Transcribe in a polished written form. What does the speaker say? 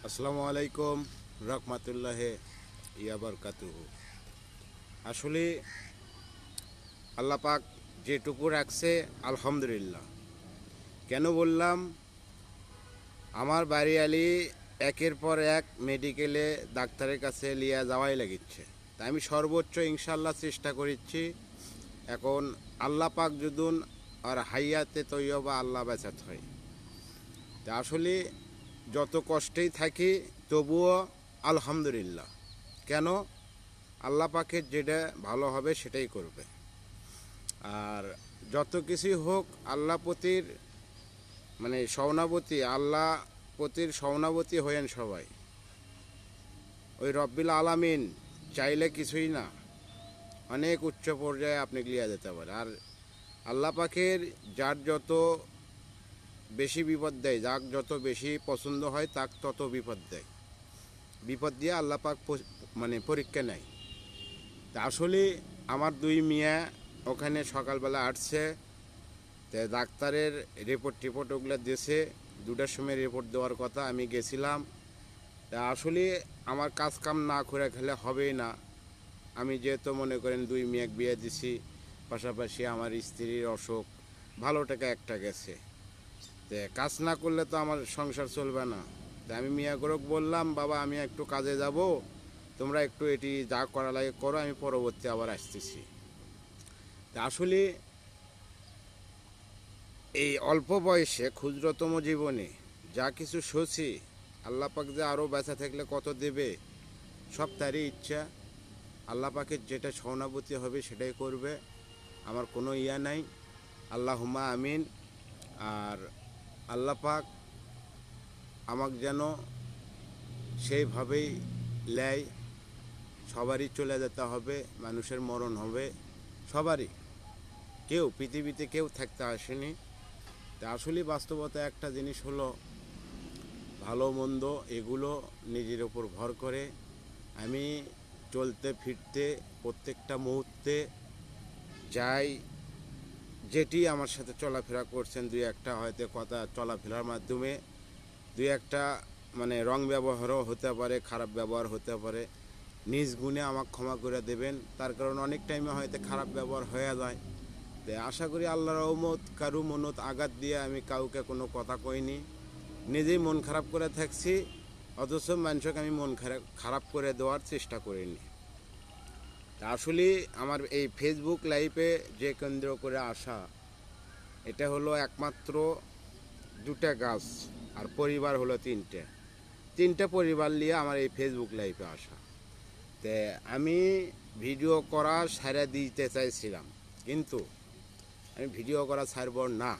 আসসালামু আলাইকুম রহমতুল্লাহ ইয়াবারকাতুহু। আসলে আল্লাহ পাক যেটুকু রাখছে আলহামদুলিল্লাহ। কেন বললাম, আমার বাড়ি আলি একের পর এক মেডিকেলে ডাক্তারের কাছে লিয়া যাওয়াই লাগিচ্ছে। তাই আমি সর্বোচ্চ ইনশাল্লাহ চেষ্টা করেছি। এখন আল্লাহ পাক যদুন আর হাইয়াতে তৈয়বা আল্লাহ বেচাত হয়। তা আসলে যত কষ্টেই থাকি তবুও আলহামদুলিল্লাহ। কেন? আল্লাহ পাকের যেটা ভালো হবে সেটাই করবে। আর যত কিছুই হোক আল্লাহ পতির সৌনাবতী, আল্লাহ পতির সৌনাবতী হয়েন সবাই। ওই রব্বিল আলামিন চাইলে কিছুই না, অনেক উচ্চ পর্যায়ে আপনি লিয়া যেতে পারে। আর আল্লাহ পাকের যার যত বেশি বিপদ দেয়, যাক যত বেশি পছন্দ হয় তাক তত বিপদ দেয়। বিপদ দিয়ে আল্লাহ পাক পরীক্ষা নেয়। তা আসলে আমার দুই মিয়া ওখানে সকালবেলা আসছে, তা ডাক্তারের রিপোর্ট ওগুলো দিয়েছে। 2টার সময় রিপোর্ট দেওয়ার কথা, আমি গেছিলাম। তা আসলে আমার কাজ কাম না করে খেলে হবেই না। আমি যেহেতু মনে করেন দুই মেয়েকে বিয়ে দিছি, পাশাপাশি আমার স্ত্রীর অসুখ, ভালো টাকা একটা গেছে। তে কাজ না করলে তো আমার সংসার চলবে না। তা আমি মিয়াগরক বললাম, বাবা আমি একটু কাজে যাব, তোমরা একটু এটি যা করা লাগে করো, আমি পরবর্তী আবার আসতেছি। তা আসলে এই অল্প বয়সে ক্ষুদ্রতম জীবনে যা কিছু সছি, আল্লাহ পাক যে আরও বেঁচে থাকলে কত দেবে, সব তারই ইচ্ছা। আল্লাহ পাকের যেটা সহানুভূতি হবে সেটাই করবে, আমার কোনো ইয়া নাই। আল্লাহুম্মা আমিন। আর আল্লাহ পাক আমাকে যেন সেইভাবেই লেয়। সবারই চলে যেতে হবে, মানুষের মরণ হবে সবারই। পৃথিবীতে কেউ থাকতে আসেনি। তা আসলে বাস্তবতা একটা জিনিস হলো, ভালো মন্দ এগুলো নিজের ওপর ভর করে। আমি চলতে ফিরতে প্রত্যেকটা মুহূর্তে যাই, যেটি আমার সাথে চলাফেরা করছেন, দুই একটা হয়তো কথা চলাফেরার মাধ্যমে দুই একটা রং ব্যবহারও হতে পারে, খারাপ ব্যবহার হতে পারে। নিজ গুণে আমাকে ক্ষমা করে দেবেন, তার কারণ অনেক টাইমে হয়তো খারাপ ব্যবহার হয়ে যায়। তো আশা করি আল্লাহর রহমত, কারু মনত আঘাত দিয়ে আমি কাউকে কোনো কথা কইনি, নিজেই মন খারাপ করে থাকছি, অথচ মানুষকে আমি মন খারাপ করে দেওয়ার চেষ্টা করিনি। আসলে আমার এই ফেসবুক লাইভে যে কেন্দ্র করে আসা, এটা হলো একমাত্র 2টা গাছ, আর পরিবার হলো 3টে পরিবার নিয়ে আমার এই ফেসবুক লাইভে আসা। তে আমি ভিডিও করা সারা দিতে চাইছিলাম, কিন্তু আমি ভিডিও করা ছাড়ব না।